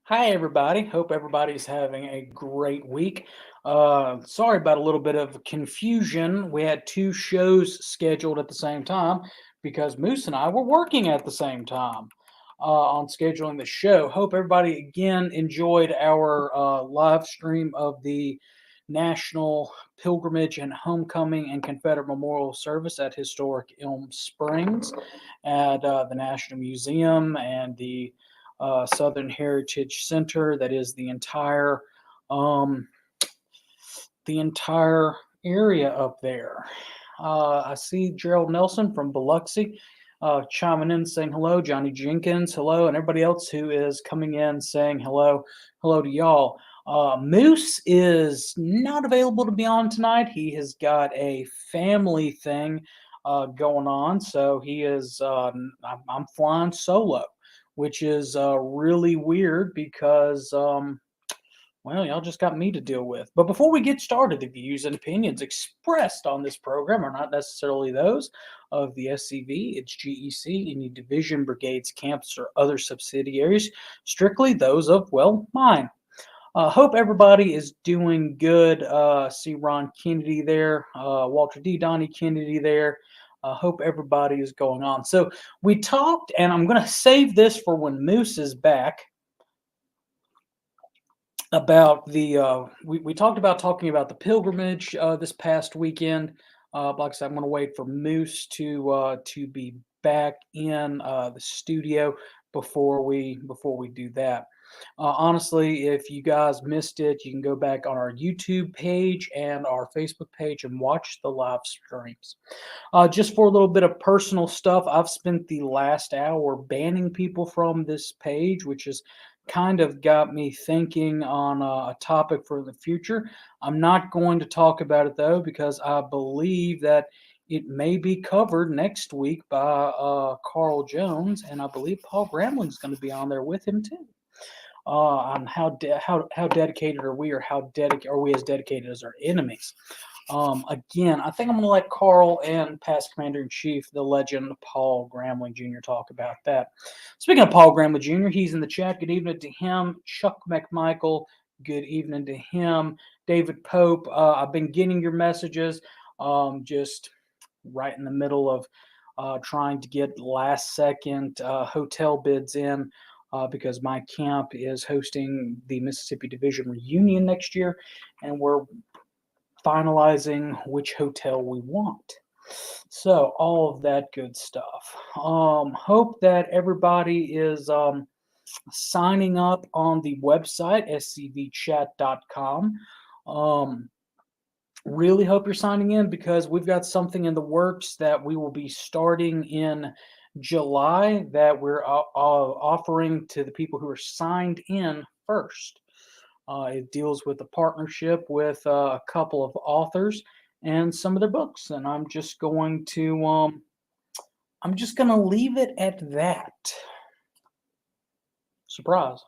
Hi, everybody. Hope everybody's having a great week. Sorry about a little bit of confusion. We had two shows scheduled at the same time because Moose and I were working at the same time on scheduling the show. Hope everybody again enjoyed our live stream of the National Pilgrimage and Homecoming and Confederate Memorial Service at historic Elm Springs at the National Museum and the Southern Heritage Center. That is um, the entire area up there. I see Gerald Nelson from Biloxi chiming in saying hello. Johnny Jenkins, hello, and everybody else who is coming in saying hello. Hello to y'all. Moose is not available to be on tonight. He has got a family thing going on, so he is. I'm flying solo, which is really weird because, well, y'all just got me to deal with. But before we get started, the views and opinions expressed on this program are not necessarily those of the SCV, its GEC, any division, brigades, camps, or other subsidiaries, strictly those of, well, mine. Hope everybody is doing good. See Ron Kennedy there, Walter D. Donnie Kennedy there. Hope everybody is going on. So we talked, and I'm going to save this for when Moose is back. About we talked about talking about the pilgrimage this past weekend. Like I said, I'm going to wait for Moose to be back in the studio before we do that. Honestly, if you guys missed it, you can go back on our YouTube page and our Facebook page and watch the live streams. Just for a little bit of personal stuff, I've spent the last hour banning people from this page, which has kind of got me thinking on a topic for the future. I'm not going to talk about it though, because I believe that it may be covered next week by Carl Jones, and I believe Paul Gramling's going to be on there with him too. On how dedicated are we, or how dedicated are we as dedicated as our enemies? Again, I think I'm going to let Carl and past Commander in Chief, the legend Paul Gramling Jr., talk about that. Speaking of Paul Gramling Jr., he's in the chat. Good evening to him. Chuck McMichael, good evening to him. David Pope, I've been getting your messages. Just right in the middle of trying to get last second hotel bids in. Because my camp is hosting the Mississippi Division reunion next year, and we're finalizing which hotel we want. So all of that good stuff. Hope that everybody is signing up on the website scvchat.com. Really hope you're signing in, because we've got something in the works that we will be starting in July that we're offering to the people who are signed in first. It deals with a partnership with a couple of authors and some of their books, and I'm just going to leave it at that. Surprise.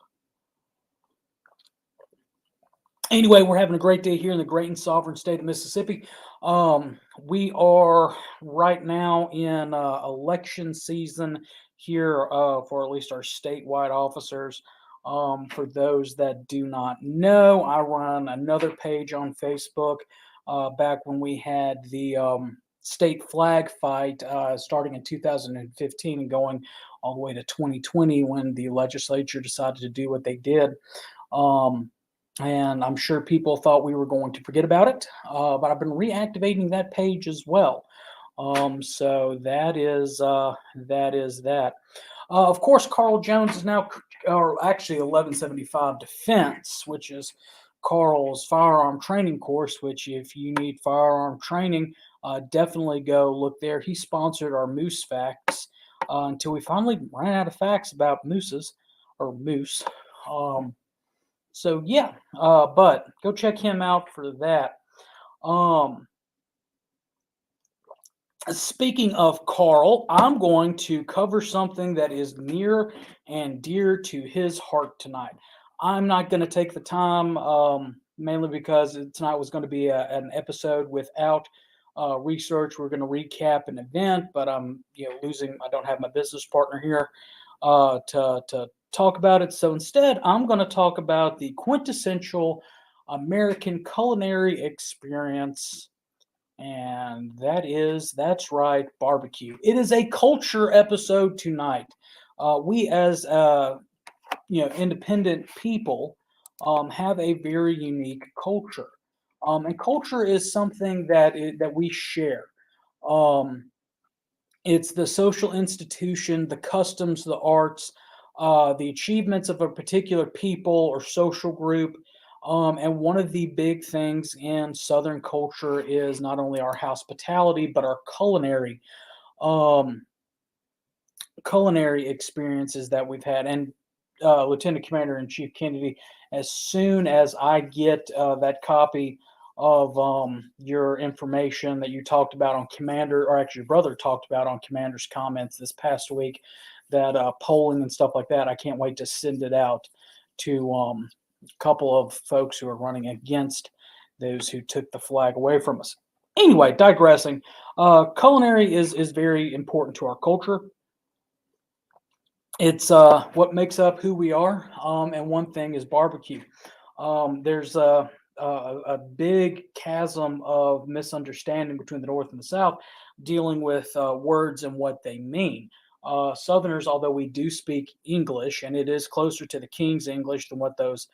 Anyway, we're having a great day here in the great and sovereign state of Mississippi. We are right now in election season here for at least our statewide officers. For those that do not know, I run another page on Facebook back when we had the state flag fight starting in 2015 and going all the way to 2020 when the legislature decided to do what they did. And I'm sure people thought we were going to forget about it, but I've been reactivating that page as well. So that is that. Of course, Carl Jones is now, or actually 1175 Defense, which is Carl's firearm training course, which if you need firearm training, definitely go look there. He sponsored our moose facts until we finally ran out of facts about mooses or moose. So yeah, but go check him out for that. Speaking of Carl, I'm going to cover something that is near and dear to his heart tonight. I'm not going to take the time, mainly because tonight was going to be an episode without research. We're going to recap an event, but I'm I don't have my business partner here to talk about it. So instead, I'm going to talk about the quintessential American culinary experience. And that's right, barbecue. It is a culture episode tonight. We, as independent people, have a very unique culture, and culture is something that we share. Um, it's the social institution, the customs, the arts, the achievements of a particular people or social group. And one of the big things in Southern culture is not only our hospitality, but our um, culinary experiences that we've had. And Lieutenant Commander in Chief Kennedy, as soon as I get that copy of your information that you talked about on Commander, or actually your brother talked about on Commander's comments this past week, that polling and stuff like that, I can't wait to send it out to a couple of folks who are running against those who took the flag away from us. Anyway, digressing, culinary is very important to our culture. It's what makes up who we are, and one thing is barbecue. There's a big chasm of misunderstanding between the North and the South dealing with words and what they mean. Southerners, although we do speak English, and it is closer to the King's English than what those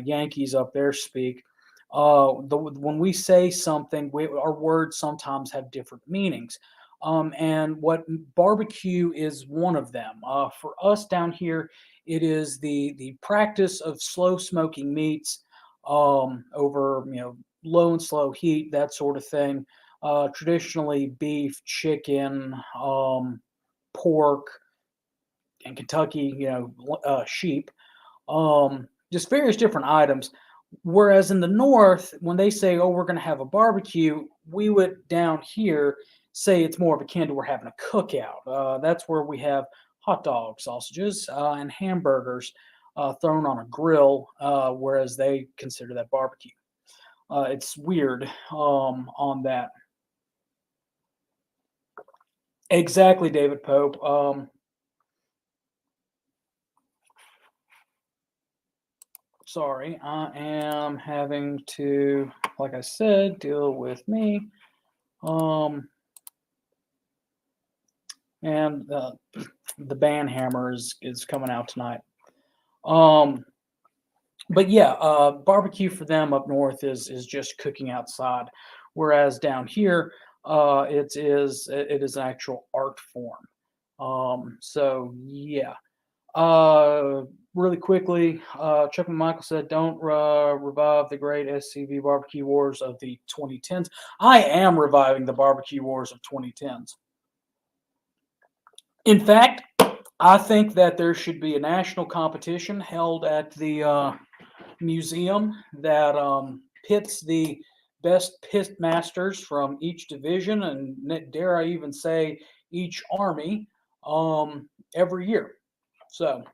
Yankees up there speak, when we say something, our words sometimes have different meanings. And what barbecue is one of them. For us down here, it is the practice of slow smoking meats over low and slow heat, that sort of thing. Traditionally, beef, chicken, pork, and Kentucky, sheep. Just various different items. Whereas in the North, when they say, "Oh, we're going to have a barbecue," we would down here say it's more of akin to we're having a cookout. That's where we have hot dogs, sausages, and hamburgers thrown on a grill, whereas they consider that barbecue. It's weird on that. Exactly, David Pope. Sorry, I am having to, like I said, deal with me. Um, and the band hammer is coming out tonight. Um, but yeah, barbecue for them up north is just cooking outside, whereas down here, it is an actual art form. So yeah. Really quickly, Chuck McMichael said, "Don't revive the great SCV barbecue wars of the 2010s." I am reviving the barbecue wars of 2010s. In fact, I think that there should be a national competition held at the museum that pits the best pit masters from each division, and dare I even say each army, every year. So,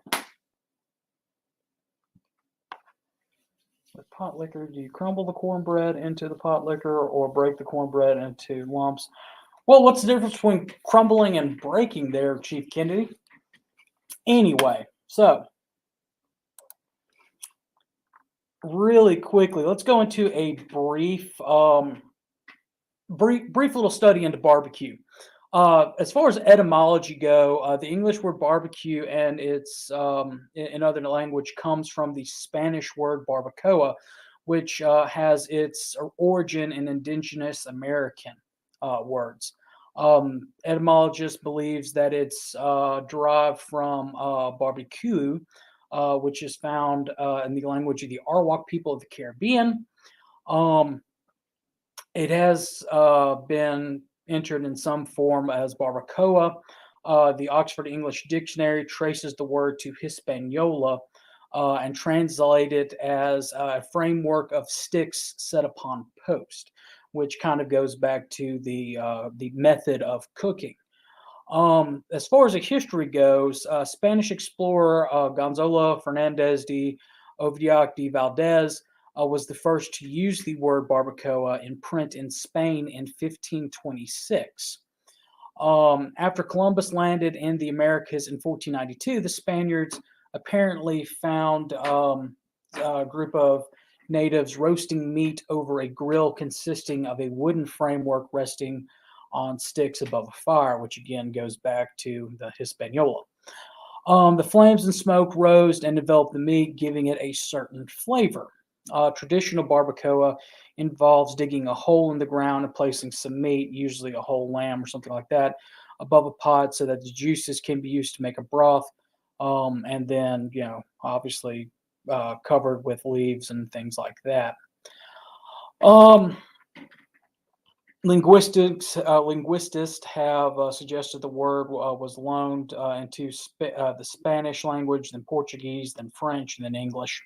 with pot liquor, do you crumble the cornbread into the pot liquor or break the cornbread into lumps? Well, what's the difference between crumbling and breaking there, Chief Kennedy? Anyway, so really quickly, let's go into a brief little study into barbecue. As far as etymology go, the English word barbecue and its in other language comes from the Spanish word barbacoa, which has its origin in indigenous American words. Etymologist believes that it's derived from barbecue, which is found in the language of the Arawak people of the Caribbean. Um, it has been entered in some form as barbacoa. The Oxford English Dictionary traces the word to Hispaniola and translate it as a framework of sticks set upon post, which kind of goes back to the method of cooking. As far as the history goes, Spanish explorer Gonzalo Fernandez de Ovidic de Valdez was the first to use the word barbacoa in print in Spain in 1526. After Columbus landed in the Americas in 1492, the Spaniards apparently found a group of natives roasting meat over a grill consisting of a wooden framework resting on sticks above a fire, which again goes back to the Hispaniola. The flames and smoke rose and developed the meat, giving it a certain flavor. Traditional barbacoa involves digging a hole in the ground and placing some meat, usually a whole lamb or something like that, above a pot so that the juices can be used to make a broth. And then, obviously covered with leaves and things like that. Um, linguists have suggested the word was loaned into the Spanish language, then Portuguese, then French, and then English.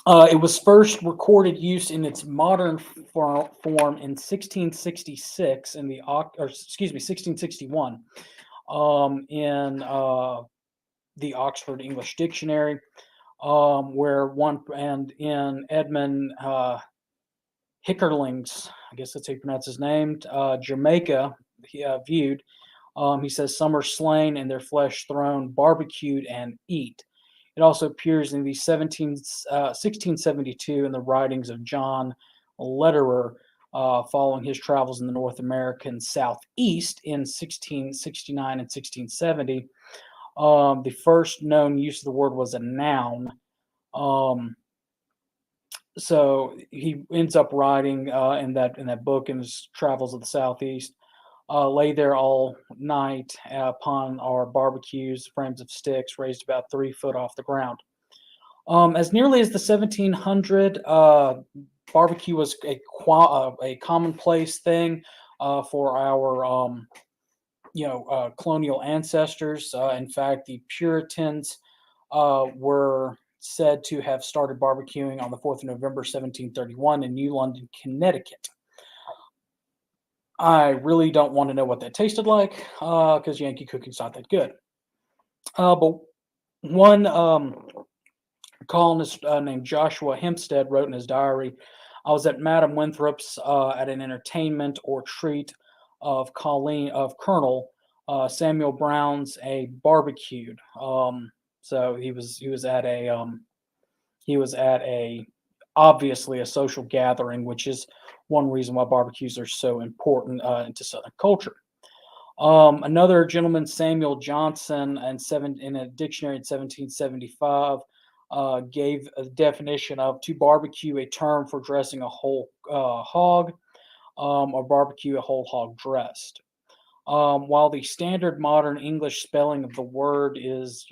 It was first recorded use in its modern form in 1666 in the 1661 in the Oxford English Dictionary, where one and in Edmund Hickerling's, I guess that's how you pronounce his name, Jamaica, viewed. He says, some are slain and their flesh thrown, barbecued, and eat. It also appears in the 1672 in the writings of John Lederer, following his travels in the North American Southeast in 1669 and 1670. The first known use of the word was a noun. So he ends up writing in that book in his travels of the Southeast. Lay there all night upon our barbecues, frames of sticks raised about 3 foot off the ground. As nearly as the 1700, barbecue was a commonplace thing for our colonial ancestors. In fact, the Puritans were said to have started barbecuing on the 4th of November, 1731 in New London, Connecticut. I really don't want to know what that tasted like because Yankee cooking's not that good. But one colonist named Joshua Hempstead wrote in his diary, I was at Madam Winthrop's at an entertainment or treat of Colonel Samuel Brown's a barbecued. So he was at a obviously a social gathering, which is one reason why barbecues are so important into Southern culture. Another gentleman, Samuel Johnson, in a dictionary in 1775, gave a definition of to barbecue, a term for dressing a whole hog, or barbecue a whole hog dressed. While the standard modern English spelling of the word is,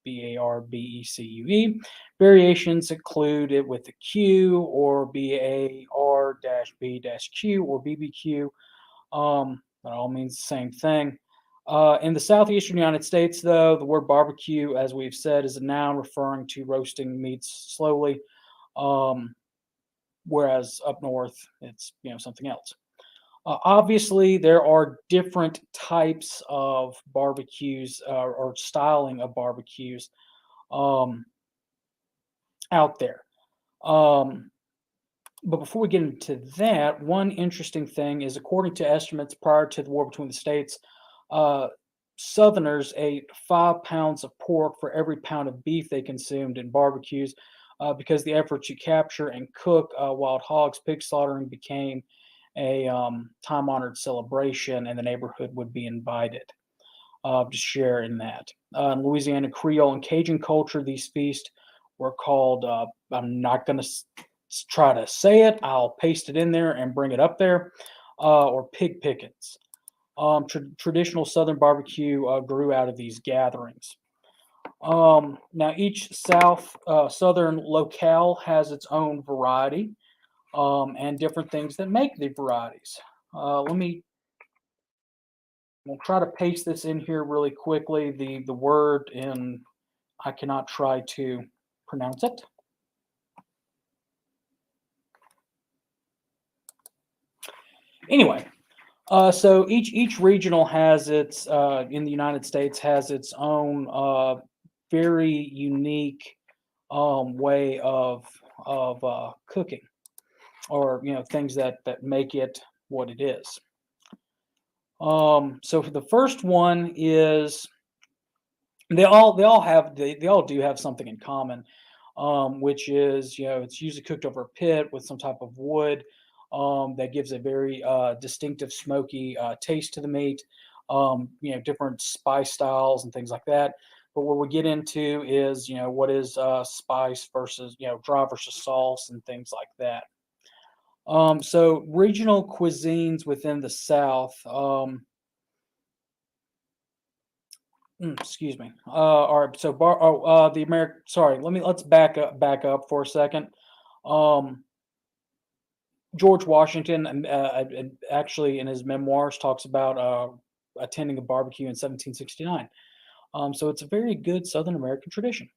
Barbecue, variations include it with a Q or Bar-B-Q or BBQ. That all means the same thing. In the southeastern United States, though, the word barbecue, as we've said, is a noun referring to roasting meats slowly, whereas up north, it's something else. Obviously, there are different types of barbecues or styling of barbecues out there. But before we get into that, one interesting thing is, according to estimates prior to the war between the states, Southerners ate 5 pounds of pork for every pound of beef they consumed in barbecues because the effort to capture and cook wild hogs, pig slaughtering became a time-honored celebration, and the neighborhood would be invited to share in that. In Louisiana Creole and Cajun culture, these feasts were called, I'm not going to try to say it, I'll paste it in there and bring it up there, or pig pickets. Traditional Southern barbecue grew out of these gatherings. Now, each Southern locale has its own variety and different things that make the varieties. We'll try to paste this in here really quickly. The word, and I cannot try to pronounce it. Anyway, so each regional has its in the United States has its own very unique way of cooking, or things that make it what it is. So for the first one is they all do have something in common, which is, it's usually cooked over a pit with some type of wood, that gives a very distinctive smoky taste to the meat. Different spice styles and things like that. But what we get into is, what is spice versus, dry versus sauce and things like that. So regional cuisines within the South. Excuse me. All right. So the American. Sorry. Let's back up for a second. Um, George Washington, actually in his memoirs, talks about attending a barbecue in 1769. So it's a very good Southern American tradition.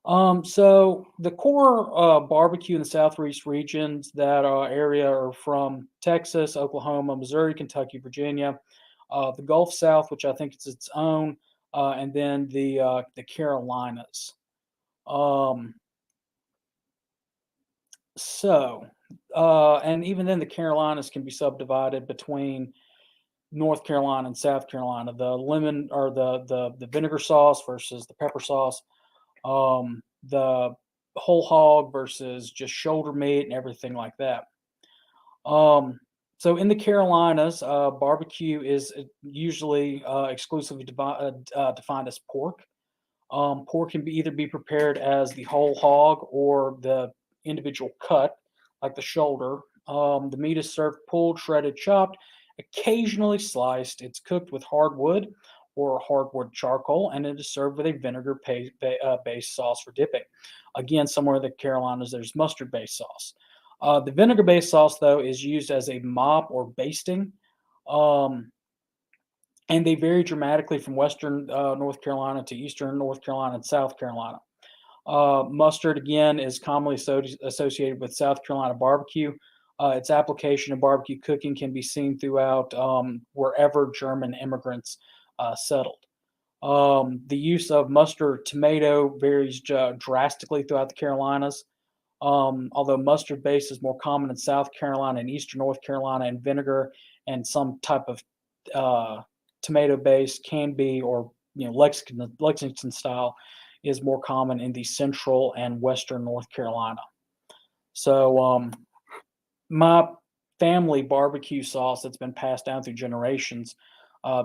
So the core barbecue in the Southeast regions, that area, are from Texas, Oklahoma, Missouri, Kentucky, Virginia, the Gulf South, which I think is its own, and then the Carolinas. Um, so, and even then, the Carolinas can be subdivided between North Carolina and South Carolina. The lemon or the vinegar sauce versus the pepper sauce. The whole hog versus just shoulder meat and everything like that. Um, so in the Carolinas, barbecue is usually exclusively defined as pork. Pork can either be prepared as the whole hog or the individual cut, like the shoulder. The meat is served pulled, shredded, chopped, occasionally sliced. It's cooked with hardwood or hardwood charcoal, and it is served with a vinegar-based sauce for dipping. Again, somewhere in the Carolinas, there's mustard-based sauce. The vinegar-based sauce, though, is used as a mop or basting. Um, and they vary dramatically from western North Carolina to eastern North Carolina and South Carolina. Mustard, again, is commonly associated with South Carolina barbecue. Its application in barbecue cooking can be seen throughout wherever German immigrants settled. The use of mustard tomato varies drastically throughout the Carolinas. Although mustard base is more common in South Carolina and Eastern North Carolina, and vinegar and some type of uh, tomato base can be, or Lexington style is more common in the Central and Western North Carolina. So my family barbecue sauce that's been passed down through generations,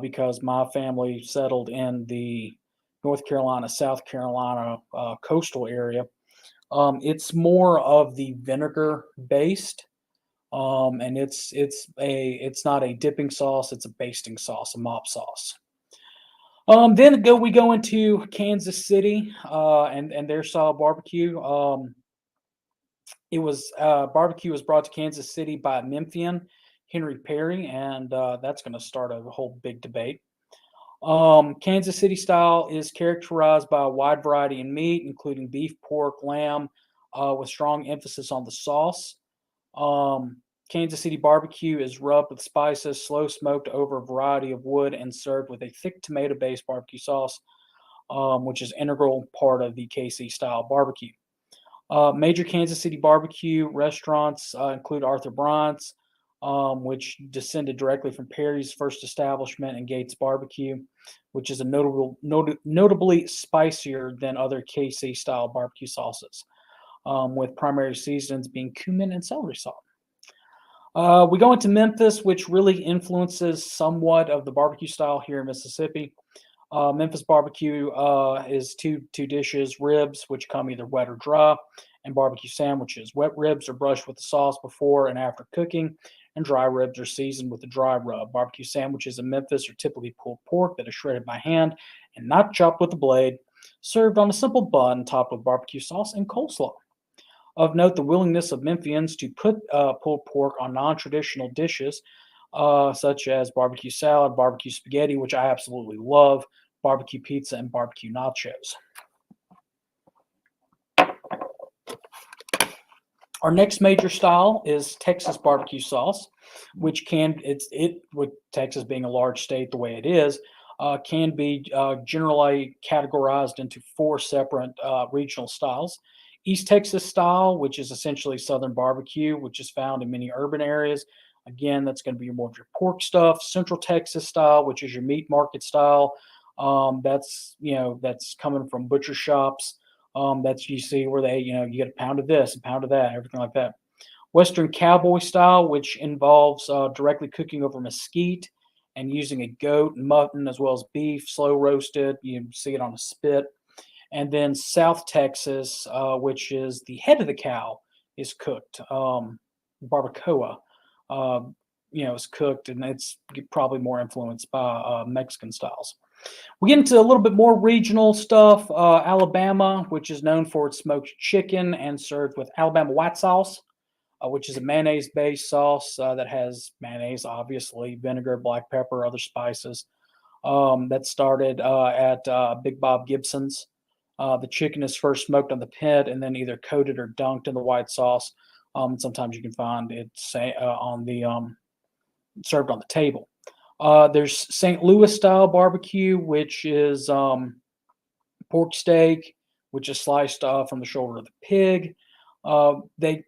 because my family settled in the North Carolina, South Carolina coastal area. It's more of the vinegar based, and it's not a dipping sauce; it's a basting sauce, a mop sauce. Then we go into Kansas City, and their style barbecue. It was Barbecue was brought to Kansas City by Memphian Henry Perry, and that's going to start a whole big debate. Kansas City style is characterized by a wide variety in meat, including beef, pork, lamb, with strong emphasis on the sauce. Um, Kansas City barbecue is rubbed with spices, slow smoked over a variety of wood, and served with a thick tomato based barbecue sauce, which is integral part of the KC style barbecue. Major Kansas City barbecue restaurants include Arthur Bryant's, which descended directly from Perry's first establishment, and Gates Barbecue, which is a notably spicier than other KC style barbecue sauces, with primary seasons being cumin and celery salt. We go into Memphis, which really influences somewhat of the barbecue style here in Mississippi. Memphis barbecue is two dishes: ribs, which come either wet or dry, and barbecue sandwiches. Wet ribs are brushed with the sauce before and after cooking, and dry ribs are seasoned with the dry rub. Barbecue sandwiches in Memphis are typically pulled pork that is shredded by hand and not chopped with a blade, served on a simple bun topped with barbecue sauce and coleslaw. Of note, the willingness of Memphians to put pulled pork on non-traditional dishes, such as barbecue salad, barbecue spaghetti, which I absolutely love, barbecue pizza, and barbecue nachos. Our next major style is Texas barbecue sauce, which with Texas being a large state the way it is, can be generally categorized into four separate regional styles. East Texas style, which is essentially Southern barbecue, which is found in many urban areas. Again, that's going to be more of your pork stuff. Central Texas style, which is your meat market style, That's coming from butcher shops. That's you see where they, you get a pound of this, a pound of that, everything like that. Western cowboy style, which involves directly cooking over mesquite and using a goat and mutton as well as beef, slow roasted. You see it on a spit. And then South Texas, which is the head of the cow, is cooked. Barbacoa, uh, is cooked, and it's probably more influenced by Mexican styles. We get into a little bit more regional stuff. Alabama, which is known for its smoked chicken and served with Alabama white sauce, which is a mayonnaise-based sauce that has mayonnaise, obviously, vinegar, black pepper, other spices. That started at Big Bob Gibson's. The chicken is first smoked on the pit and then either coated or dunked in the white sauce. Sometimes you can find it on the served on the table. There's St. Louis style barbecue, which is pork steak, which is sliced from the shoulder of the pig.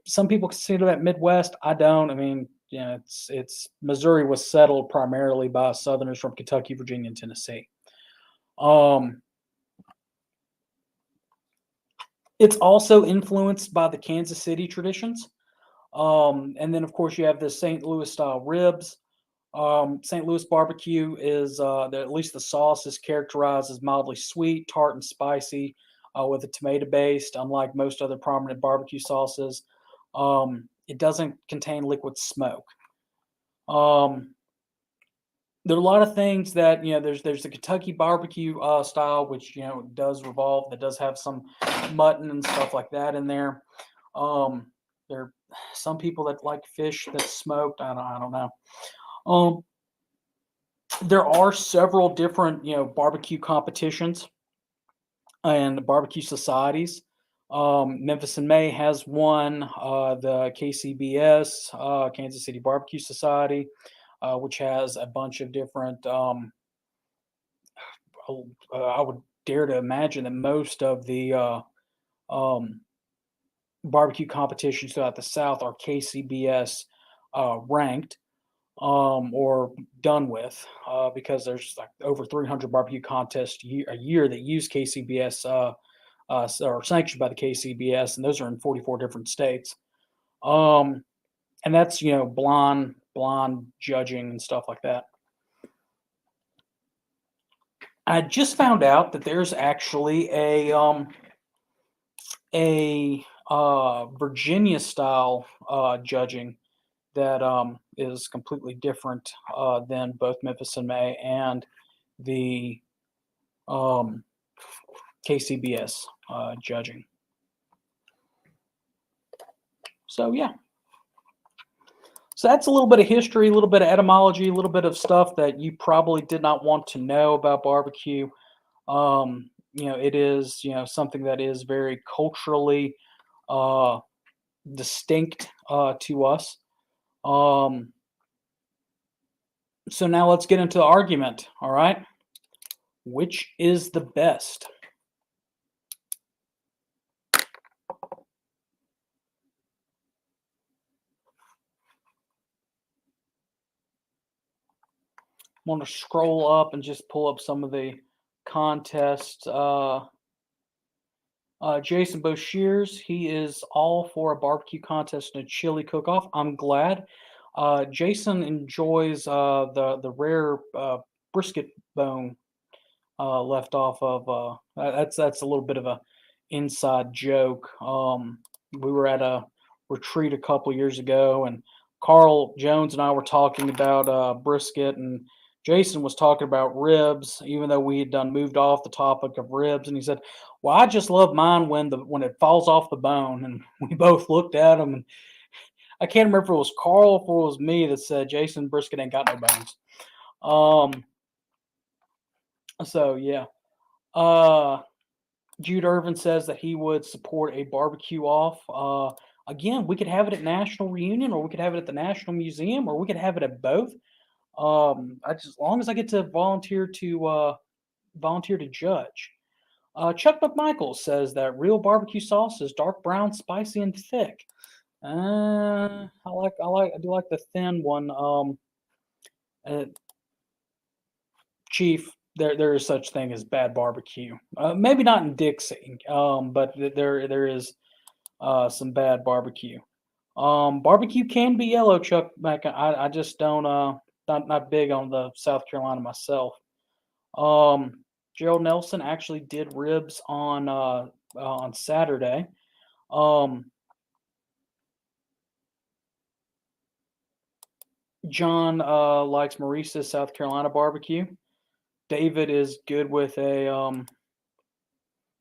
Some people consider that Midwest. I don't. I mean, it's Missouri was settled primarily by Southerners from Kentucky, Virginia, and Tennessee. It's also influenced by the Kansas City traditions. And then, of course, you have the St. Louis style ribs. St. Louis barbecue is, at least the sauce is characterized as mildly sweet, tart, and spicy with a tomato based, unlike most other prominent barbecue sauces. It doesn't contain liquid smoke. There are a lot of things that there's the Kentucky barbecue style, which does revolve. That does have some mutton and stuff like that in there. There are some people that like fish that's smoked. I don't know. There are several different barbecue competitions and barbecue societies. Memphis in May has one. The KCBS, Kansas City Barbecue Society, which has a bunch of different. I would dare to imagine that most of the barbecue competitions throughout the South are KCBS ranked or done with because there's like over 300 barbecue contests a year that use KCBS or sanctioned by the KCBS, and those are in 44 different states. And that's blind judging and stuff like that. I just found out that there's actually a Virginia style judging that is completely different than both Memphis in May and the KCBS judging. So yeah. So that's a little bit of history, a little bit of etymology, a little bit of stuff that you probably did not want to know about barbecue. It is something that is very culturally distinct to us. So now let's get into the argument. All right, which is the best? I want to scroll up and just pull up some of the contests. Jason Boshears, he is all for a barbecue contest and a chili cook-off. I'm glad. Jason enjoys the rare brisket bone left off of. That's a little bit of a inside joke. We were at a retreat a couple years ago, and Carl Jones and I were talking about brisket, and Jason was talking about ribs, even though we had moved off the topic of ribs, and he said, "Well, I just love mine when it falls off the bone." And we both looked at him, and I can't remember if it was Carl or if it was me that said, "Jason, brisket ain't got no bones." So yeah. Jude Irvin says that he would support a barbecue off. Again, we could have it at National Reunion, or we could have it at the National Museum, or we could have it at both. As long as I get to volunteer to judge. Chuck McMichael says that real barbecue sauce is dark brown, spicy, and thick. I do like the thin one. Chief, there is such thing as bad barbecue. Maybe not in Dixie, but there is some bad barbecue. Barbecue can be yellow, Chuck. I just don't not big on the South Carolina myself. Um, Gerald Nelson actually did ribs on Saturday. Um, John likes Maurice's South Carolina barbecue. David is good with a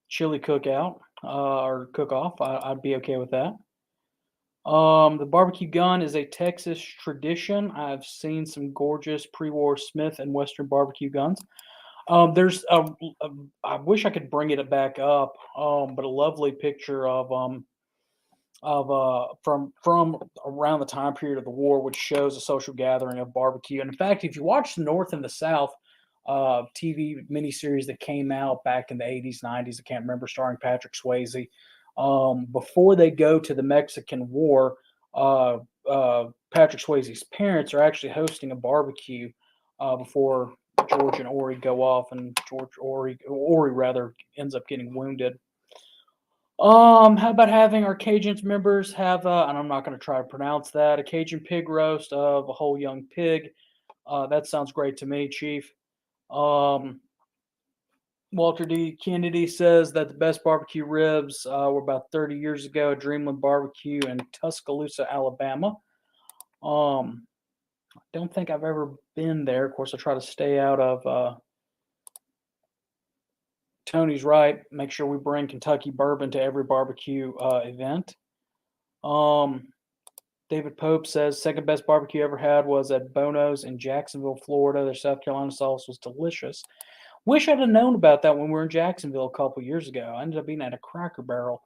chili cookout or cook off. I'd be okay with that. The barbecue gun is a Texas tradition. I've seen some gorgeous pre-war Smith and Western barbecue guns. There's a I wish I could bring it back up, but a lovely picture of from around the time period of the war, which shows a social gathering of barbecue. And in fact, if you watch the North and the South TV miniseries that came out back in the 80s, 90s, I can't remember, starring Patrick Swayze, before they go to the Mexican War, Patrick Swayze's parents are actually hosting a barbecue before George and Ori go off, and Ori rather ends up getting wounded. How about having our Cajuns members have, and I'm not going to try to pronounce that, a Cajun pig roast of a whole young pig. That sounds great to me, Chief. Um, Walter D. Kennedy says that the best barbecue ribs were about 30 years ago at Dreamland Barbecue in Tuscaloosa, Alabama. I don't think I've ever been there. Of course, I try to stay out of Tony's right. Make sure we bring Kentucky bourbon to every barbecue event. Um, David Pope says second best barbecue ever had was at Bono's in Jacksonville, Florida. Their South Carolina sauce was delicious. Wish I'd have known about that when we were in Jacksonville a couple years ago. I ended up being at a Cracker Barrel.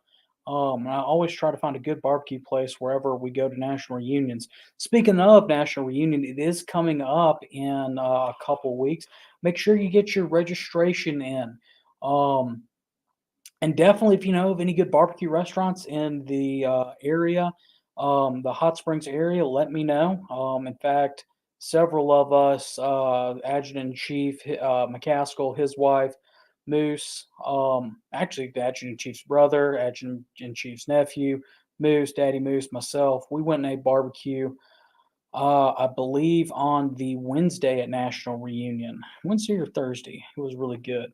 And I always try to find a good barbecue place wherever we go to national reunions. Speaking of national reunion, it is coming up in a couple weeks. Make sure you get your registration in. Um, and definitely, if you know of any good barbecue restaurants in the area, the Hot Springs area, let me know. In fact, several of us, Adjutant Chief McCaskill, his wife, Moose, actually, the Adjutant Chief's brother, Adjutant Chief's nephew, Moose, Daddy Moose, myself, we went and ate barbecue. I believe on the Wednesday at National Reunion, Wednesday or Thursday. It was really good.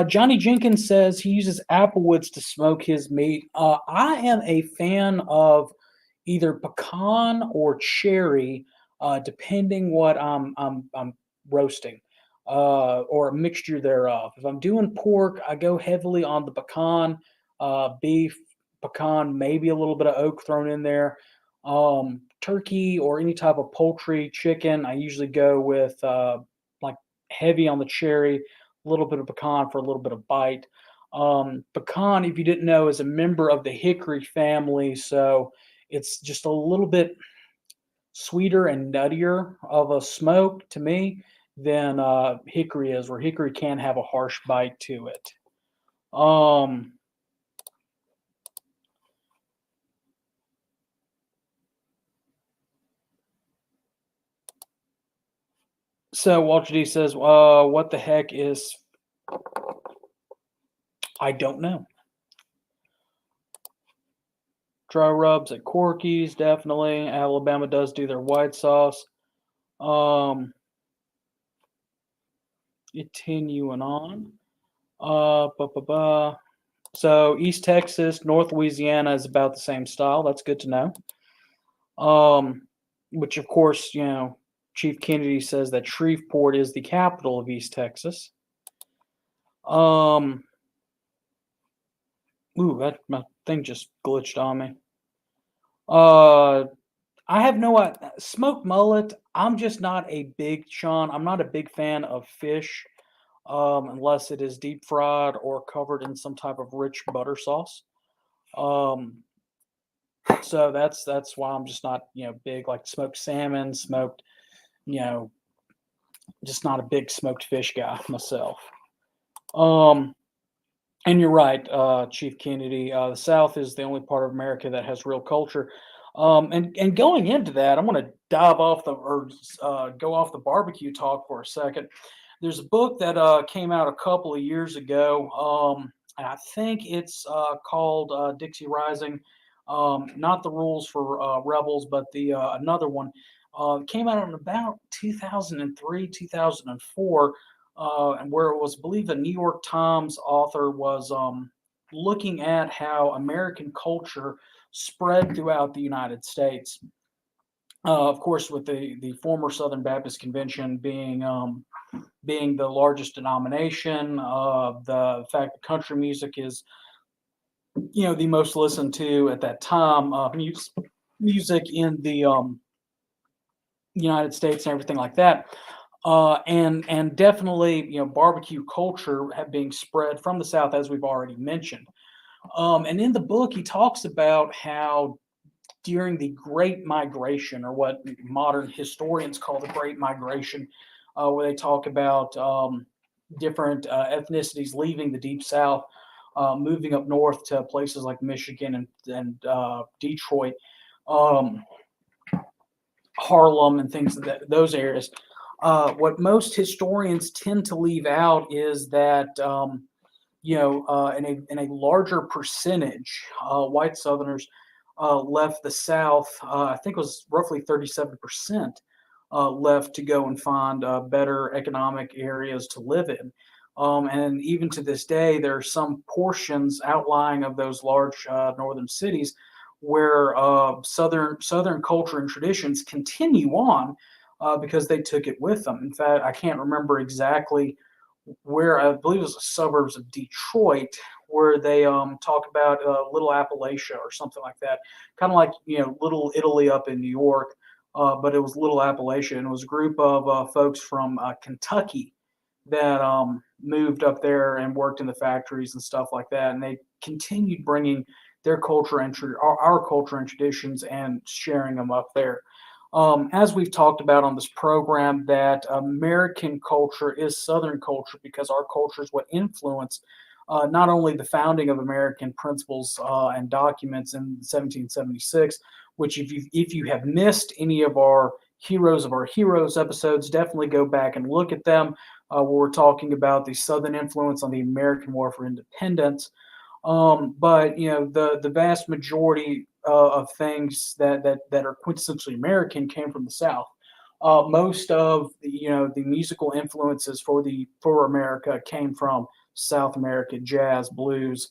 Johnny Jenkins says he uses applewoods to smoke his meat. I am a fan of either pecan or cherry, depending what I'm roasting, or a mixture thereof. If I'm doing pork, I go heavily on the pecan. Beef, pecan, maybe a little bit of oak thrown in there. Turkey or any type of poultry, chicken, I usually go with like heavy on the cherry, a little bit of pecan for a little bit of bite. Pecan, if you didn't know, is a member of the hickory family, so it's just a little bit sweeter and nuttier of a smoke to me than hickory is, where hickory can have a harsh bite to it. Um, so Walter D says, "What the heck is?" I don't know. Dry rubs at Corky's, definitely. Alabama does do their white sauce. Continuing on. So East Texas, North Louisiana is about the same style. That's good to know. Which of course, Chief Kennedy says that Shreveport is the capital of East Texas. Ooh, that my thing just glitched on me. I have no smoked mullet. I'm just not a big Sean. I'm not a big fan of fish, unless it is deep fried or covered in some type of rich butter sauce. Um, so that's why I'm just not big like smoked salmon, smoked you know just not a big smoked fish guy myself. Um, and you're right, Chief Kennedy. The South is the only part of America that has real culture. And going into that, I'm going to dive off the or go off the barbecue talk for a second. There's a book that came out a couple of years ago, and I think it's called Dixie Rising. Not the Rules for Rebels, but the another one. Came out in about 2003, 2004, and where it was, I believe, the New York Times author was looking at how American culture spread throughout the United States. Of course, with the former Southern Baptist Convention being the largest denomination, the fact that country music is, the most listened to at that time, music in the United States and everything like that. And definitely, barbecue culture have being spread from the South, as we've already mentioned. And in the book, he talks about how during the Great Migration, or what modern historians call the Great Migration, where they talk about different ethnicities leaving the Deep South, moving up north to places like Michigan and Detroit, um, Harlem, and things of those areas. What most historians tend to leave out is that in a larger percentage, white Southerners left the South. I think it was roughly 37% left to go and find better economic areas to live in. And even to this day, there are some portions outlying of those large northern cities where Southern culture and traditions continue on because they took it with them. In fact, I can't remember exactly where, I believe it was the suburbs of Detroit, where they talk about Little Appalachia or something like that, kind of like Little Italy up in New York, but it was Little Appalachia, and it was a group of folks from Kentucky that moved up there and worked in the factories and stuff like that, and they continued bringing their culture and our culture and traditions and sharing them up there. As we've talked about on this program, that American culture is Southern culture because our culture is what influenced not only the founding of American principles and documents in 1776, which if you have missed any of our Heroes episodes, definitely go back and look at them, where we're talking about the Southern influence on the American War for Independence. But the vast majority of things that are quintessentially American came from the South. Most of the musical influences for America came from South America: jazz, blues,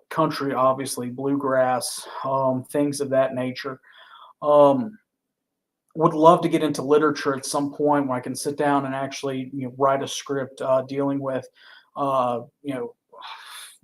country, obviously bluegrass, things of that nature. Um, would love to get into literature at some point where I can sit down and actually write a script dealing with you know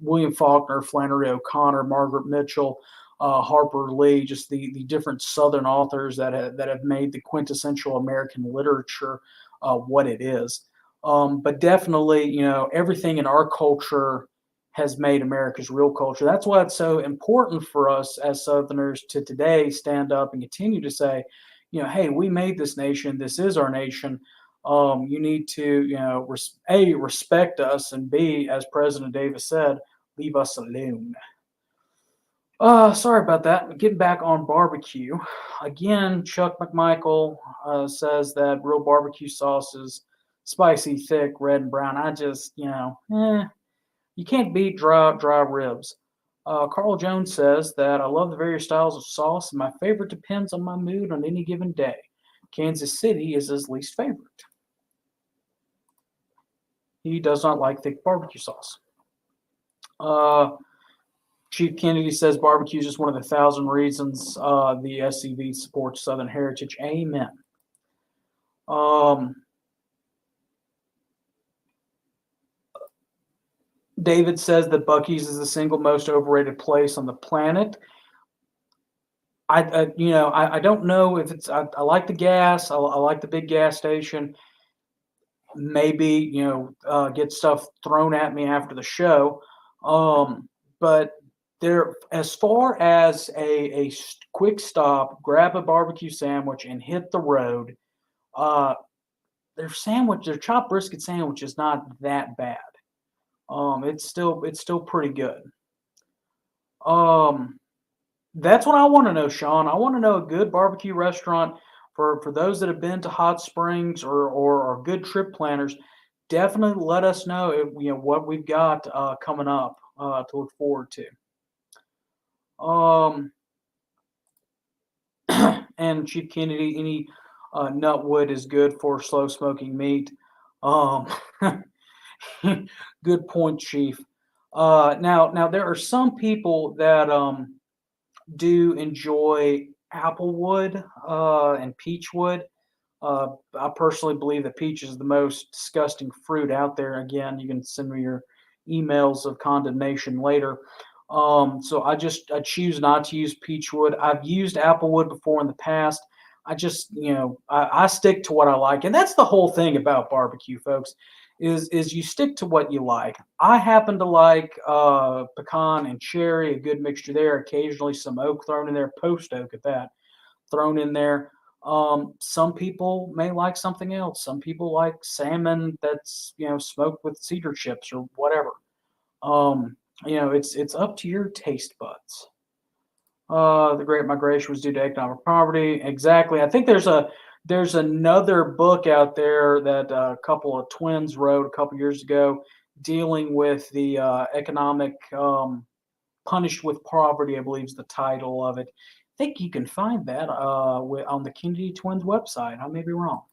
William Faulkner, Flannery O'Connor, Margaret Mitchell, Harper Lee, just the different Southern authors that have made the quintessential American literature what it is. But definitely, everything in our culture has made America's real culture. That's why it's so important for us as Southerners to today stand up and continue to say, hey, we made this nation. This is our nation. You need to, respect us, and B, as President Davis said, leave us alone. Sorry about that. Getting back on barbecue. Again, Chuck McMichael says that real barbecue sauce is spicy, thick, red, and brown. I just, you can't beat dry ribs. Carl Jones says that I love the various styles of sauce, and my favorite depends on my mood on any given day. Kansas City is his least favorite. He does not like thick barbecue sauce. Chief Kennedy says barbecue is just one of the 1,000 reasons the SCV supports Southern heritage. Amen. David says that Buc-ee's is the single most overrated place on the planet. I don't know if it's. I like the gas. I like the big gas station. Maybe get stuff thrown at me after the show, but there, as far as a quick stop, grab a barbecue sandwich and hit the road. Their chopped brisket sandwich is not that bad. It's still pretty good. That's what I want to know, Sean. I want to know a good barbecue restaurant for those that have been to Hot Springs or are good trip planners. definitely let us know if, what we've got coming up to look forward to. Um, and Chief Kennedy, any nutwood is good for slow smoking meat. Um, good point, Chief. Now there are some people that do enjoy applewood and peachwood. I personally believe that peach is the most disgusting fruit out there. Again, you can send me your emails of condemnation later. So I choose not to use peach wood. I've used applewood before in the past. I just I stick to what I like, and that's the whole thing about barbecue, folks. Is you stick to what you like. I happen to like pecan and cherry, a good mixture there. Occasionally some oak thrown in there, post oak at that, thrown in there. Some people may like something else. Some people like salmon that's smoked with cedar chips or whatever. Um, it's up to your taste buds. The Great Migration was due to economic poverty. Exactly. I think there's another book out there that a couple of twins wrote a couple years ago, dealing with the economic punished with poverty. I believe is the title of it. I think you can find that on the Kennedy Twins website. I may be wrong.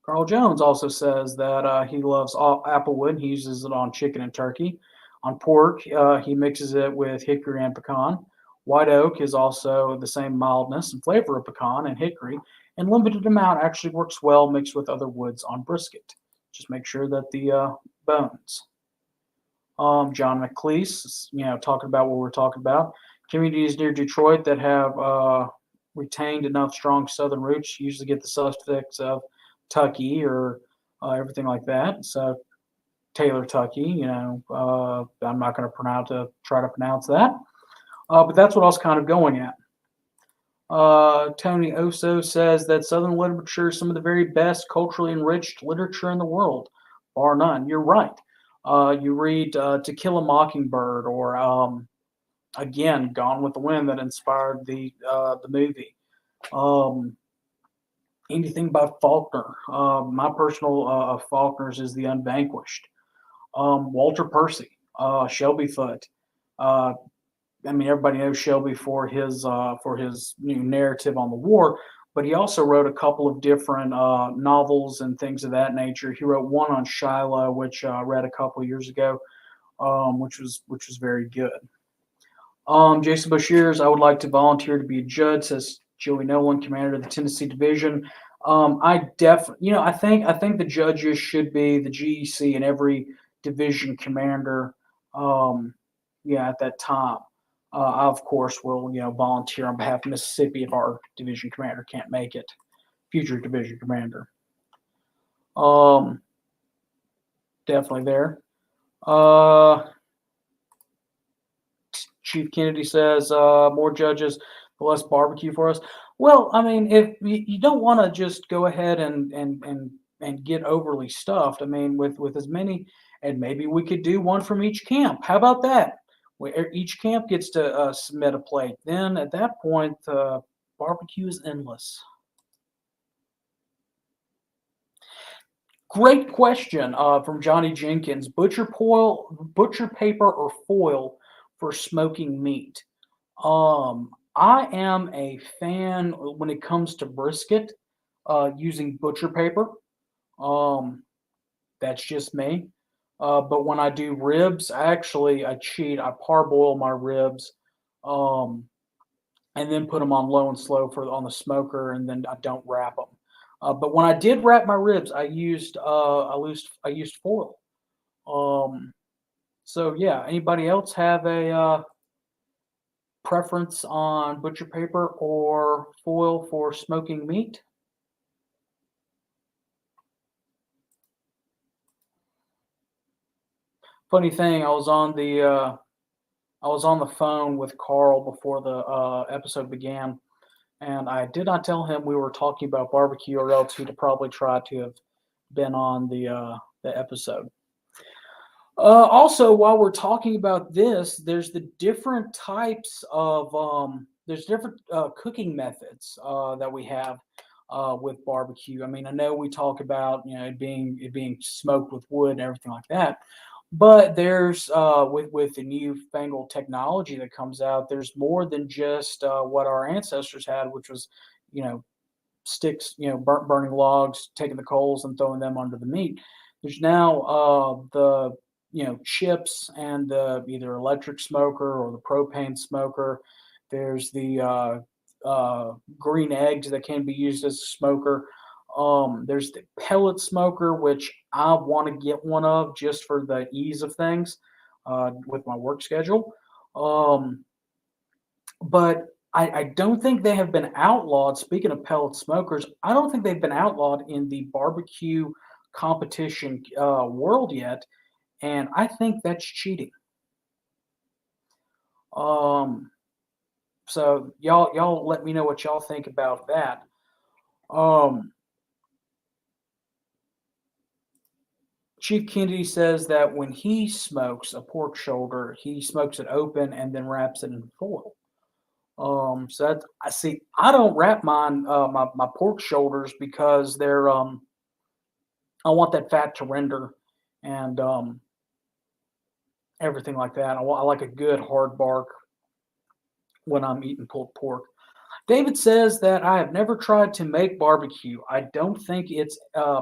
Carl Jones also says that he loves applewood. He uses it on chicken and turkey. On pork, he mixes it with hickory and pecan. White oak is also the same mildness and flavor of pecan and hickory, and limited amount actually works well mixed with other woods on brisket. Just make sure that the bones. John McLeese, talking about what we're talking about. Communities near Detroit that have retained enough strong southern roots usually get the suffix of Tucky or everything like that. So Taylor Tucky, I'm not going to try to pronounce that, but that's what I was kind of going at. Tony Oso says that Southern literature is some of the very best culturally enriched literature in the world, bar none. You're right. You read To Kill a Mockingbird, or again, Gone with the Wind, that inspired the movie. Anything by Faulkner. My personal of Faulkner's is The Unvanquished. Walter Percy, Shelby Foote. Everybody knows Shelby for his new narrative on the war, but he also wrote a couple of different novels and things of that nature. He wrote one on Shiloh, which I read a couple of years ago, which was very good. Jason Bashir's, I would like to volunteer to be a judge, says Joey Nolan, commander of the Tennessee Division. I think the judges should be the GEC and every division commander. At that time. I, of course, will volunteer on behalf of Mississippi if our division commander can't make it. Future division commander. Definitely there. Chief Kennedy says more judges, the less barbecue for us. Well, if you don't want to just go ahead and get overly stuffed, with as many, and maybe we could do one from each camp. How about that? Where each camp gets to submit a plate. Then at that point, barbecue is endless. Great question from Johnny Jenkins. Butcher paper, or foil for smoking meat? I am a fan when it comes to brisket using butcher paper. That's just me. But when I do ribs, I cheat. I parboil my ribs, and then put them on low and slow on the smoker, and then I don't wrap them. But when I did wrap my ribs, I used foil. So yeah, anybody else have a preference on butcher paper or foil for smoking meat? Funny thing, I was on the phone with Carl before the episode began, and I did not tell him we were talking about barbecue, or else he'd probably try to have been on the episode. Also, while we're talking about this, there's the different types of there's different cooking methods that we have. with barbecue. I mean, I know we talk about it being smoked with wood and everything like that, but there's with the newfangled technology that comes out, there's more than just what our ancestors had, which was you know sticks, burning logs, taking the coals and throwing them under the meat. There's now the chips and the either electric smoker or the propane smoker. There's the green eggs that can be used as a smoker. There's the pellet smoker, which I want to get one of just for the ease of things with my work schedule. Um, but I don't think they have been outlawed. Speaking of pellet smokers, I don't think they've been outlawed in the barbecue competition world yet, and I think that's cheating. Um, so y'all let me know what y'all think about that. Um, Chief Kennedy says that when he smokes a pork shoulder, he smokes it open and then wraps it in foil. So that I see. I don't wrap my pork shoulders because they're I want that fat to render and everything like that. I like a good hard bark when I'm eating pulled pork. David says that I have never tried to make barbecue. I don't think it's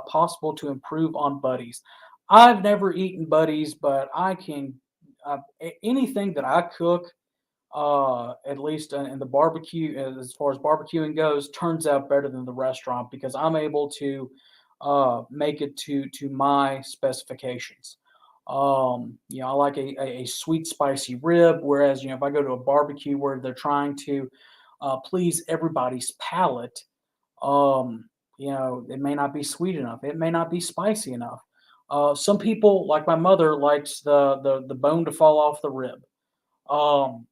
possible to improve on buddies. I've never eaten buddies, but I can anything that I cook at least in the barbecue, as far as barbecuing goes, turns out better than the restaurant because I'm able to make it to my specifications. I like a sweet, spicy rib, whereas if I go to a barbecue where they're trying to please everybody's palate, it may not be sweet enough, it may not be spicy enough. Some people, like my mother, likes the bone to fall off the rib. Um,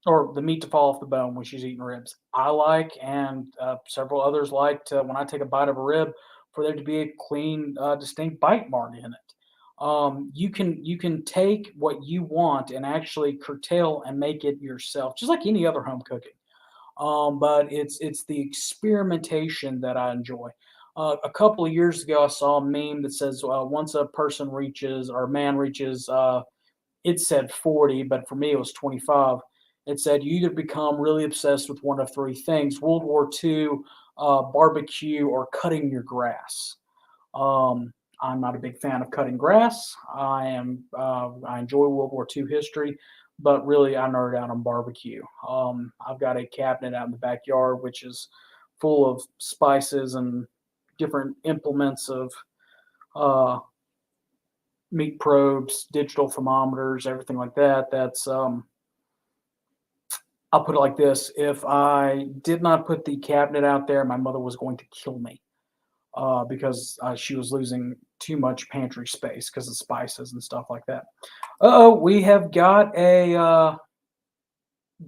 or the meat to fall off the bone when she's eating ribs. I like, and several others like to, when I take a bite of a rib, for there to be a clean, distinct bite mark in it. You can take what you want and actually curtail and make it yourself, just like any other home cooking. But it's the experimentation that I enjoy. A couple of years ago, I saw a meme that says once a person reaches or a man reaches it said 40, but for me it was 25. It said you either become really obsessed with one of three things: World War II, barbecue, or cutting your grass. Um, I'm not a big fan of cutting grass. I enjoy World War II history, but really I nerd out on barbecue. I've got a cabinet out in the backyard which is full of spices and different implements of uh, meat probes, digital thermometers, everything like that. That's I'll put it like this: if I did not put the cabinet out there, my mother was going to kill me because she was losing too much pantry space because of spices and stuff like that. Oh, we have got a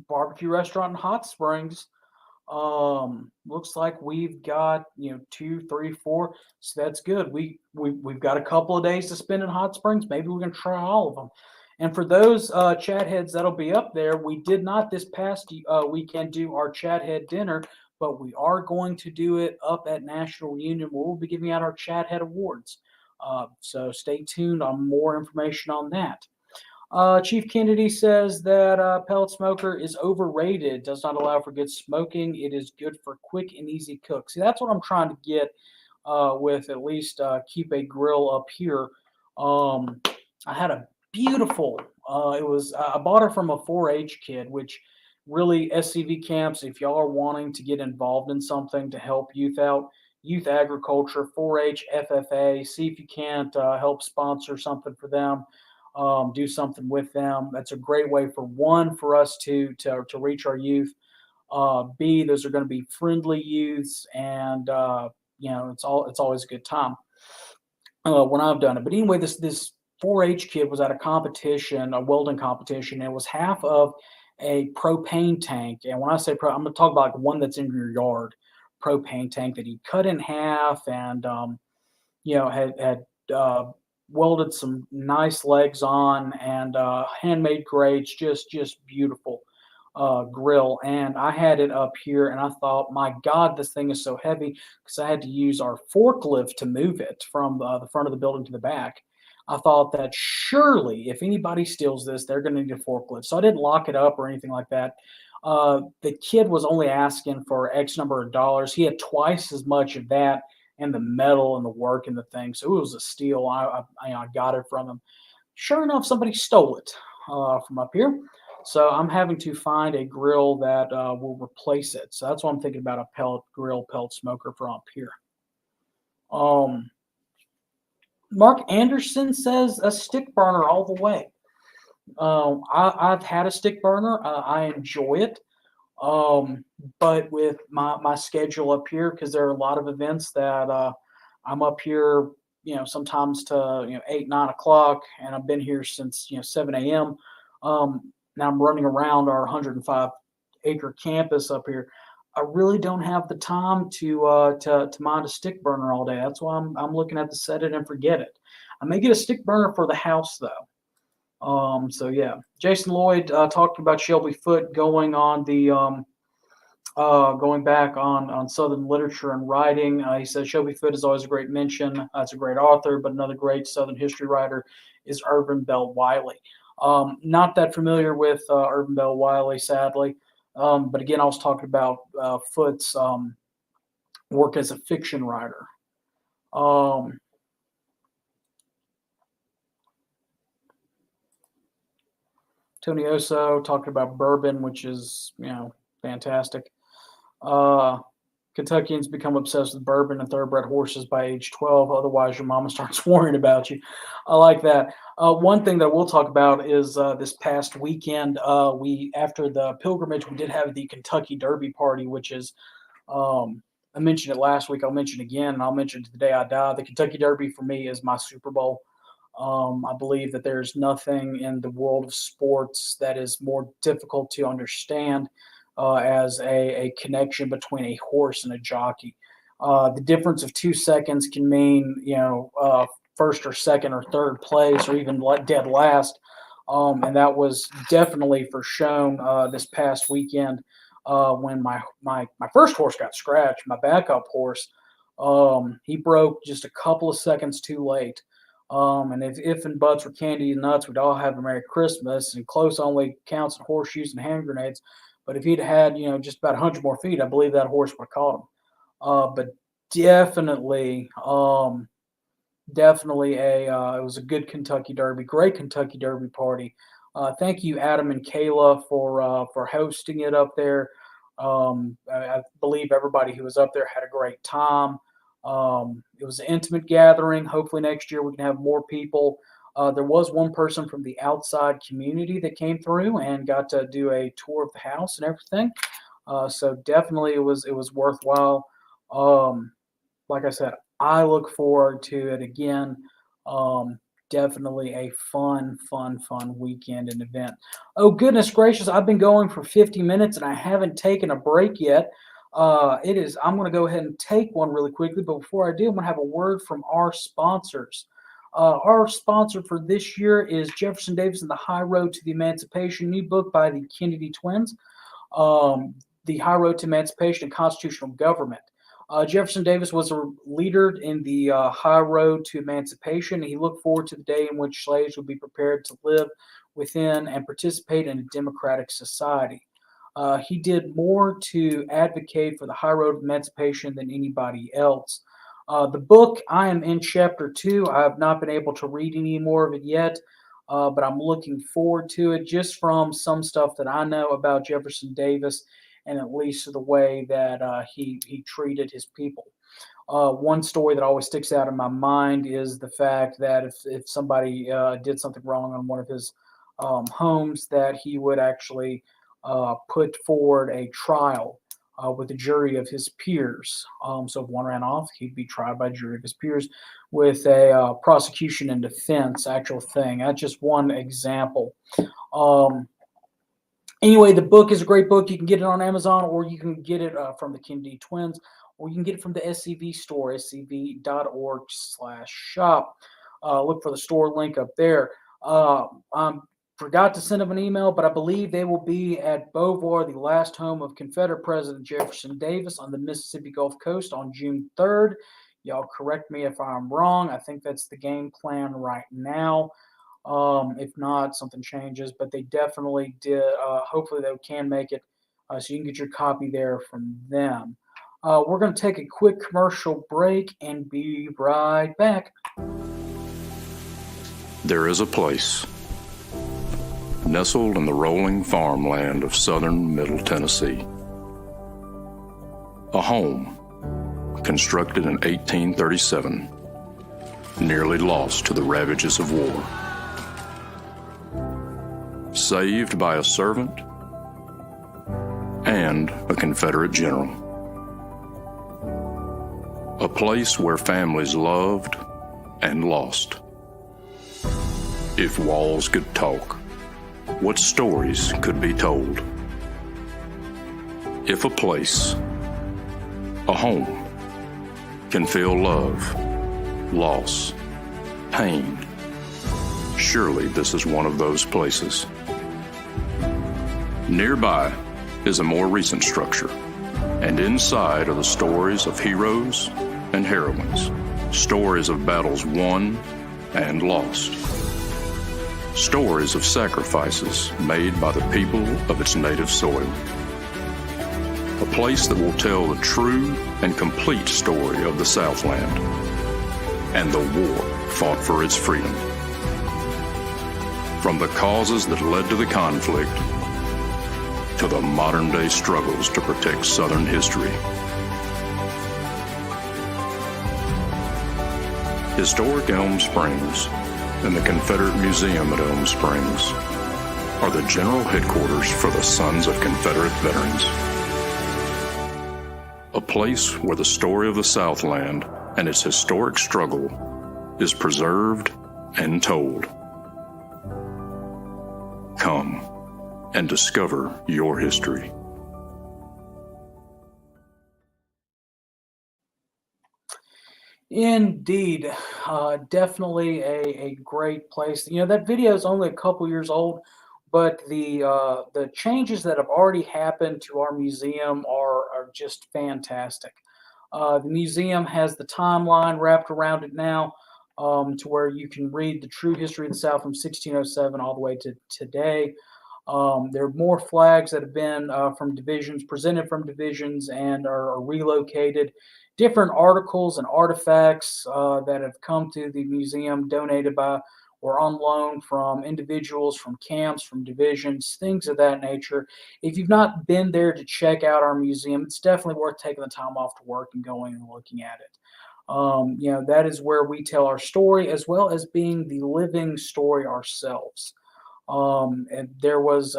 barbecue restaurant in Hot Springs. Looks like we've got two, three, four. So that's good. We've got a couple of days to spend in Hot Springs. Maybe we can try all of them. And for those chat heads that'll be up there, we did not this past weekend do our chat head dinner, but we are going to do it up at National Reunion where we'll be giving out our chat head awards. So stay tuned on more information on that. Chief Kennedy says that pellet smoker is overrated, does not allow for good smoking. It is good for quick and easy cook. See, that's what I'm trying to get with at least keep a grill up here. Um, I had a beautiful, I bought it from a 4-H kid, which really SCV camps, if y'all are wanting to get involved in something to help youth out, youth agriculture, 4-H, FFA, see if you can't help sponsor something for them, do something with them. That's a great way for one for us to reach our youth. B, those are going to be friendly youths, and it's always a good time when I've done it. But anyway, this 4-H kid was at a competition, a welding competition, and it was half of a propane tank. And when I say I'm going to talk about like one that's in your yard propane tank that he cut in half and had welded some nice legs on and handmade grates, just beautiful. grill, and I had it up here, and I thought, my God, this thing is so heavy because I had to use our forklift to move it from the front of the building to the back. I thought that surely, if anybody steals this, they're going to need a forklift. So I didn't lock it up or anything like that. The kid was only asking for X number of dollars. He had twice as much of that and the metal and the work and the thing. So it was a steal. I got it from him. Sure enough, somebody stole it from up here. So I'm having to find a grill that will replace it. So that's what I'm thinking about, a pellet grill, pellet smoker for up here. Um, Mark Anderson says a stick burner all the way. I've had a stick burner. I enjoy it. Um, but with my schedule up here, because there are a lot of events that I'm up here, sometimes to 8, 9 o'clock, and I've been here since 7 a.m. Now I'm running around our 105-acre campus up here. I really don't have the time to mind a stick burner all day. That's why I'm looking at the set it and forget it. I may get a stick burner for the house though. So yeah, Jason Lloyd talking about Shelby Foote going on the going back on Southern literature and writing. He says Shelby Foote is always a great mention. It's a great author, but another great Southern history writer is Irvin Bell Wiley. Not that familiar with Irvin Bell Wiley, sadly. But again, I was talking about Foote's work as a fiction writer. Tony Oso talking about bourbon, which is, fantastic. Kentuckians become obsessed with bourbon and thoroughbred horses by age 12. Otherwise, your mama starts worrying about you. I like that. One thing that we'll talk about is this past weekend, after the pilgrimage, we did have the Kentucky Derby party, which is, I mentioned it last week. I'll mention it again, and I'll mention it the day I die. The Kentucky Derby for me is my Super Bowl. I believe that there's nothing in the world of sports that is more difficult to understand as a connection between a horse and a jockey. The difference of 2 seconds can mean, first or second or third place or even dead last. And that was definitely for shown this past weekend when my first horse got scratched, my backup horse. He broke just a couple of seconds too late. And if and buts were candy and nuts, we'd all have a Merry Christmas. And close only counts in horseshoes and hand grenades. But if he'd had, just about 100 more feet, I believe that horse would have caught him. But definitely, it was a good Kentucky Derby, great Kentucky Derby party. Thank you, Adam and Kayla, for hosting it up there. I believe everybody who was up there had a great time. It was an intimate gathering. Hopefully next year we can have more people. There was one person from the outside community that came through and got to do a tour of the house and everything. So definitely it was worthwhile. Like I said, I look forward to it again. Definitely a fun weekend and event. Oh, goodness gracious. I've been going for 50 minutes and I haven't taken a break yet. I'm going to go ahead and take one really quickly, but before I do, I'm going to have a word from our sponsors. Our sponsor for this year is Jefferson Davis and the High Road to the Emancipation, new book by the Kennedy twins, The High Road to Emancipation and Constitutional Government. Jefferson Davis was a leader in the high road to emancipation. He looked forward to the day in which slaves would be prepared to live within and participate in a democratic society. He did more to advocate for the high road of emancipation than anybody else. The book, I am in chapter 2. I have not been able to read any more of it yet, but I'm looking forward to it just from some stuff that I know about Jefferson Davis and at least the way that he treated his people. One story that always sticks out in my mind is the fact that if somebody did something wrong on one of his homes, that he would actually put forward a trial with a jury of his peers. So if one ran off, he'd be tried by a jury of his peers with a prosecution and defense actual thing. That's just one example. Anyway, the book is a great book. You can get it on Amazon, or you can get it from the Kennedy twins, or you can get it from the SCV store, scv.org/shop. Look for the store link up there. I'm Forgot to send them an email, but I believe they will be at Beauvoir, the last home of Confederate President Jefferson Davis on the Mississippi Gulf Coast on June 3rd. Y'all correct me if I'm wrong. I think that's the game plan right now. If not, something changes, but they definitely did. Hopefully, they can make it so you can get your copy there from them. We're going to take a quick commercial break and be right back. There is a place nestled in the rolling farmland of southern Middle Tennessee. A home constructed in 1837, nearly lost to the ravages of war. Saved by a servant and a Confederate general. A place where families loved and lost. If walls could talk, what stories could be told? If a place, a home, can feel love, loss, pain, surely this is one of those places. Nearby is a more recent structure, and inside are the stories of heroes and heroines, stories of battles won and lost, stories of sacrifices made by the people of its native soil. A place that will tell the true and complete story of the Southland and the war fought for its freedom. From the causes that led to the conflict to the modern-day struggles to protect Southern history. Historic Elm Springs and the Confederate Museum at Elm Springs are the general headquarters for the Sons of Confederate Veterans. A place where the story of the Southland and its historic struggle is preserved and told. Come and discover your history. Indeed, definitely a great place. You know, that video is only a couple years old, but the changes that have already happened to our museum are just fantastic. The museum has the timeline wrapped around it now, to where you can read the true history of the South from 1607 all the way to today. There are more flags that have been from divisions, presented from divisions, and are relocated. Different articles and artifacts that have come to the museum, donated by or on loan from individuals, from camps, from divisions, things of that nature. If you've not been there to check out our museum, it's definitely worth taking the time off to work and going and looking at it. You know, that is where we tell our story, as well as being the living story ourselves. And there was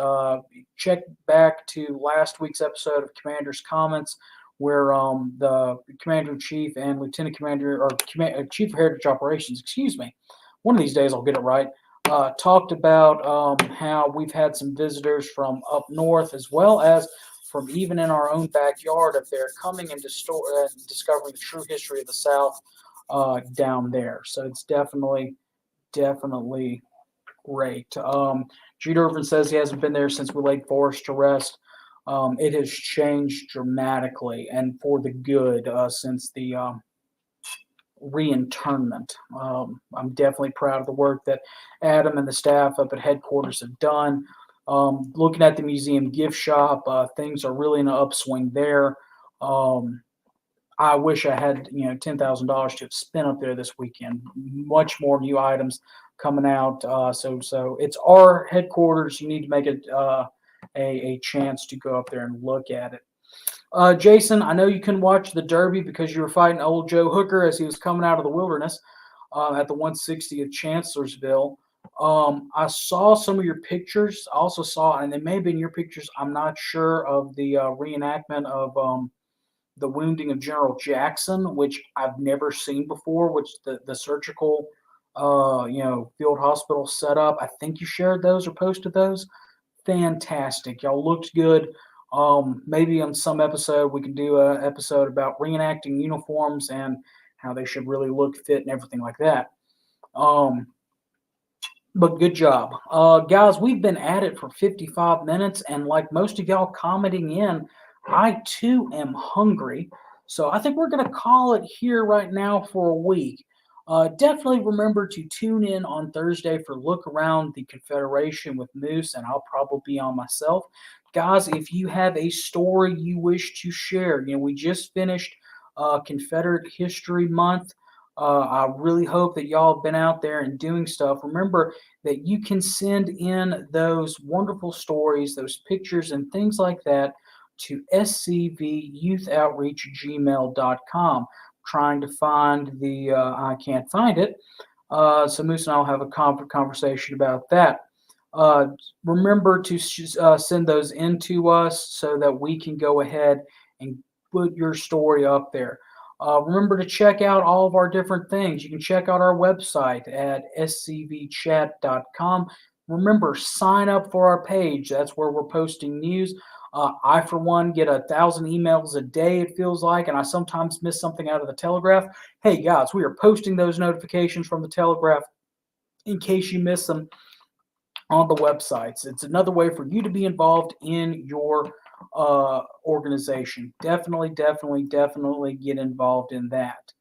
check back to last week's episode of Commander's Comments, where the Commander-in-Chief and Lieutenant Commander, or Chief of Heritage Operations, excuse me, one of these days I'll get it right, talked about how we've had some visitors from up north, as well as from even in our own backyard up there, coming and discovering the true history of the South down there. So it's definitely great. Jude Irvin says he hasn't been there since we laid Forest to rest. It has changed dramatically and for the good since the reinternment. I'm definitely proud of the work that Adam and the staff up at headquarters have done. Looking at the museum gift shop, things are really in an upswing there. I wish I had $10,000 to have spent up there this weekend. Much more new items coming out. So it's our headquarters. You need to make it a chance to go up there and look at it. Jason, I know you couldn't watch the Derby because you were fighting old Joe Hooker as he was coming out of the wilderness at the 160th Chancellorsville. I saw some of your pictures. I also saw, and they may have been your pictures, I'm not sure, of the reenactment of the wounding of General Jackson, which I've never seen before, which the surgical field hospital set up. I think you shared those or posted those. Fantastic. Y'all looked good. Maybe on some episode we can do an episode about reenacting uniforms and how they should really look, fit, and everything like that. But good job. Guys, we've been at it for 55 minutes, and like most of y'all commenting in, I too am hungry. So I think we're going to call it here right now for a week. Definitely remember to tune in on Thursday for Look Around the Confederation with Moose, and I'll probably be on myself. Guys, if you have a story you wish to share, we just finished Confederate History Month. I really hope that y'all have been out there and doing stuff. Remember that you can send in those wonderful stories, those pictures, and things like that to scvyouthOutreach@gmail.com. Trying to find I can't find it. So Moose and I will have a conversation about that. Uh, Remember to send those in to us so that we can go ahead and put your story up there. Remember to check out all of our different things. You can check out our website at scvchat.com. Remember, sign up for our page. That's where we're posting news. I, for one, get 1,000 emails a day, it feels like, and I sometimes miss something out of the Telegraph. Hey, guys, we are posting those notifications from the Telegraph in case you miss them on the websites. It's another way for you to be involved in your organization. Definitely get involved in that.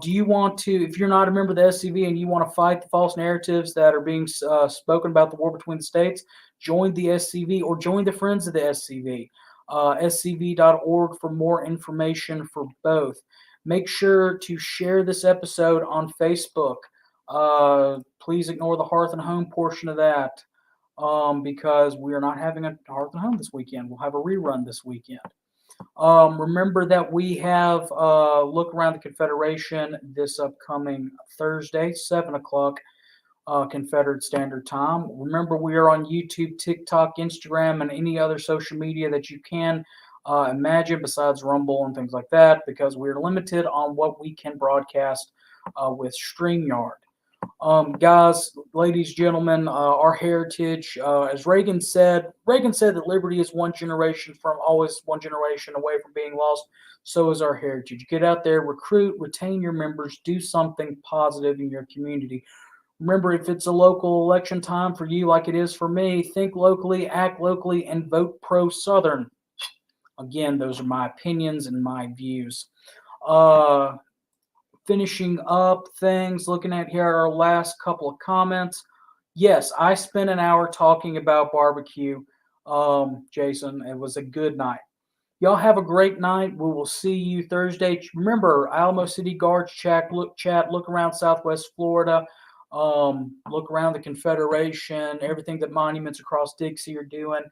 Do you want to, if you're not a member of the SCV and you want to fight the false narratives that are being spoken about the war between the states, join the SCV or join the Friends of the SCV. SCV.org for more information for both. Make sure to share this episode on Facebook. Please ignore the Hearth and Home portion of that because we are not having a Hearth and Home this weekend. We'll have a rerun this weekend. Remember that we have Look Around the Confederation this upcoming Thursday, 7 o'clock Confederate Standard Time. Remember, we are on YouTube, TikTok, Instagram, and any other social media that you can imagine besides Rumble and things like that, because we're limited on what we can broadcast with StreamYard. Guys, ladies, gentlemen, our heritage, as Reagan said that liberty is always one generation away from being lost. So is our heritage. Get out there, recruit, retain your members, do something positive in your community. Remember, if it's a local election time for you, like it is for me, think locally, act locally, and vote pro-Southern. Again, those are my opinions and my views. Finishing up things, looking at here our last couple of comments. Yes, I spent an hour talking about barbecue, Jason. It was a good night. Y'all have a great night. We will see you Thursday. Remember, Alamo City Guards look around Southwest Florida, look around the Confederation, everything that Monuments Across Dixie are doing.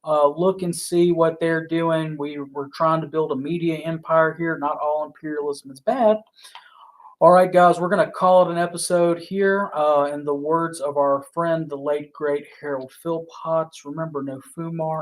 Look and see what they're doing. We're trying to build a media empire here. Not all imperialism is bad. All right, guys, we're going to call it an episode here. In the words of our friend, the late, great Harold Philpotts, remember, no Fumar